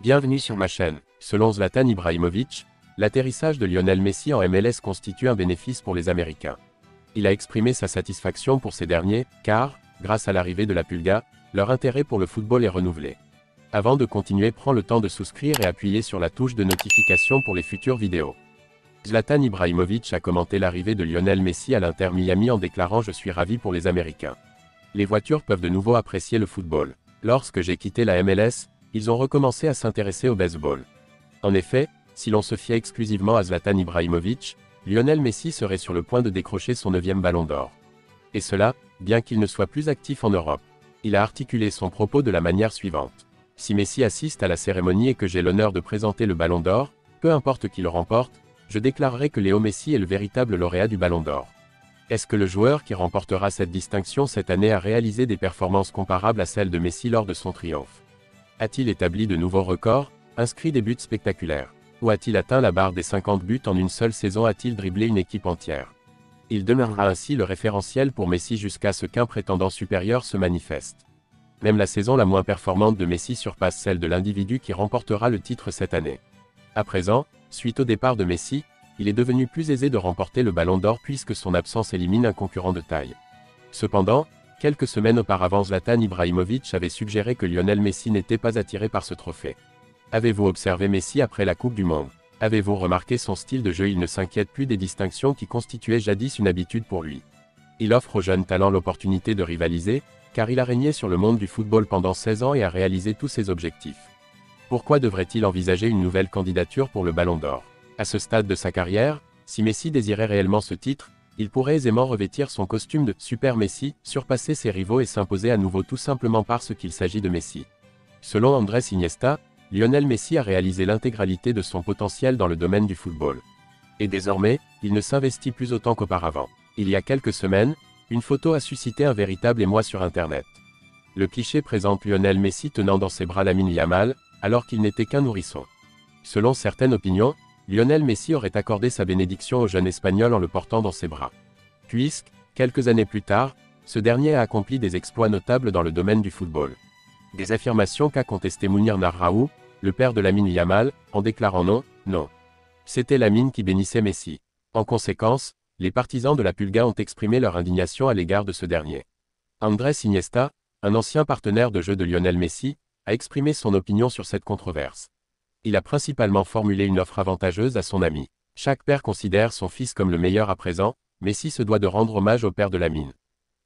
Bienvenue sur ma chaîne. Selon Zlatan Ibrahimović, l'atterrissage de Lionel Messi en MLS constitue un bénéfice pour les Américains. Il a exprimé sa satisfaction pour ces derniers, car, grâce à l'arrivée de la Pulga, leur intérêt pour le football est renouvelé. Avant de continuer, prends le temps de souscrire et appuyer sur la touche de notification pour les futures vidéos. Zlatan Ibrahimović a commenté l'arrivée de Lionel Messi à l'Inter Miami en déclarant « Je suis ravi pour les Américains. Les voitures peuvent de nouveau apprécier le football. Lorsque j'ai quitté la MLS, ils ont recommencé à s'intéresser au baseball. » En effet, si l'on se fiait exclusivement à Zlatan Ibrahimović, Lionel Messi serait sur le point de décrocher son 9e ballon d'or. Et cela, bien qu'il ne soit plus actif en Europe. Il a articulé son propos de la manière suivante. « Si Messi assiste à la cérémonie et que j'ai l'honneur de présenter le ballon d'or, peu importe qui le remporte, je déclarerai que Léo Messi est le véritable lauréat du ballon d'or. » Est-ce que le joueur qui remportera cette distinction cette année a réalisé des performances comparables à celles de Messi lors de son triomphe? A-t-il établi de nouveaux records, inscrit des buts spectaculaires? Ou a-t-il atteint la barre des 50 buts en une seule saison? A-t-il dribblé une équipe entière? Il demeurera ainsi le référentiel pour Messi jusqu'à ce qu'un prétendant supérieur se manifeste. Même la saison la moins performante de Messi surpasse celle de l'individu qui remportera le titre cette année. À présent, suite au départ de Messi, il est devenu plus aisé de remporter le ballon d'or puisque son absence élimine un concurrent de taille. Cependant, quelques semaines auparavant, Zlatan Ibrahimović avait suggéré que Lionel Messi n'était pas attiré par ce trophée. Avez-vous observé Messi après la Coupe du Monde? Avez-vous remarqué son style de jeu? Il ne s'inquiète plus des distinctions qui constituaient jadis une habitude pour lui. Il offre aux jeunes talents l'opportunité de rivaliser, car il a régné sur le monde du football pendant 16 ans et a réalisé tous ses objectifs. Pourquoi devrait-il envisager une nouvelle candidature pour le ballon d'or? À ce stade de sa carrière, si Messi désirait réellement ce titre, il pourrait aisément revêtir son costume de « Super Messi », surpasser ses rivaux et s'imposer à nouveau tout simplement parce qu'il s'agit de Messi. Selon Andrés Iniesta, Lionel Messi a réalisé l'intégralité de son potentiel dans le domaine du football. Et désormais, il ne s'investit plus autant qu'auparavant. Il y a quelques semaines, une photo a suscité un véritable émoi sur Internet. Le cliché présente Lionel Messi tenant dans ses bras Lamine Yamal, alors qu'il n'était qu'un nourrisson. Selon certaines opinions, Lionel Messi aurait accordé sa bénédiction au jeune Espagnol en le portant dans ses bras. Puisque, quelques années plus tard, ce dernier a accompli des exploits notables dans le domaine du football. Des affirmations qu'a contesté Mounir Narraoui, le père de Lamine Yamal, en déclarant non, non. C'était Lamine qui bénissait Messi. En conséquence, les partisans de la Pulga ont exprimé leur indignation à l'égard de ce dernier. Andrés Iniesta, un ancien partenaire de jeu de Lionel Messi, a exprimé son opinion sur cette controverse. Il a principalement formulé une offre avantageuse à son ami. Chaque père considère son fils comme le meilleur à présent, Messi se doit de rendre hommage au père de Lamine.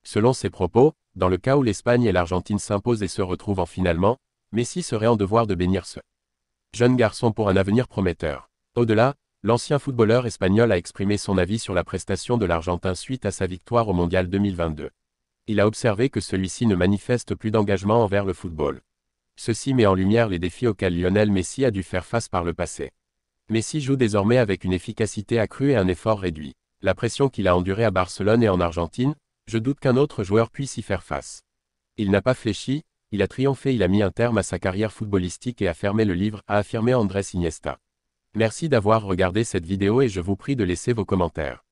Selon ses propos, dans le cas où l'Espagne et l'Argentine s'imposent et se retrouvent en finalement, Messi serait en devoir de bénir ce jeune garçon pour un avenir prometteur. Au-delà, l'ancien footballeur espagnol a exprimé son avis sur la prestation de l'Argentin suite à sa victoire au Mondial 2022. Il a observé que celui-ci ne manifeste plus d'engagement envers le football. Ceci met en lumière les défis auxquels Lionel Messi a dû faire face par le passé. Messi joue désormais avec une efficacité accrue et un effort réduit. La pression qu'il a endurée à Barcelone et en Argentine, je doute qu'un autre joueur puisse y faire face. Il n'a pas fléchi, il a triomphé, il a mis un terme à sa carrière footballistique et a fermé le livre, a affirmé Andrés Iniesta. Merci d'avoir regardé cette vidéo et je vous prie de laisser vos commentaires.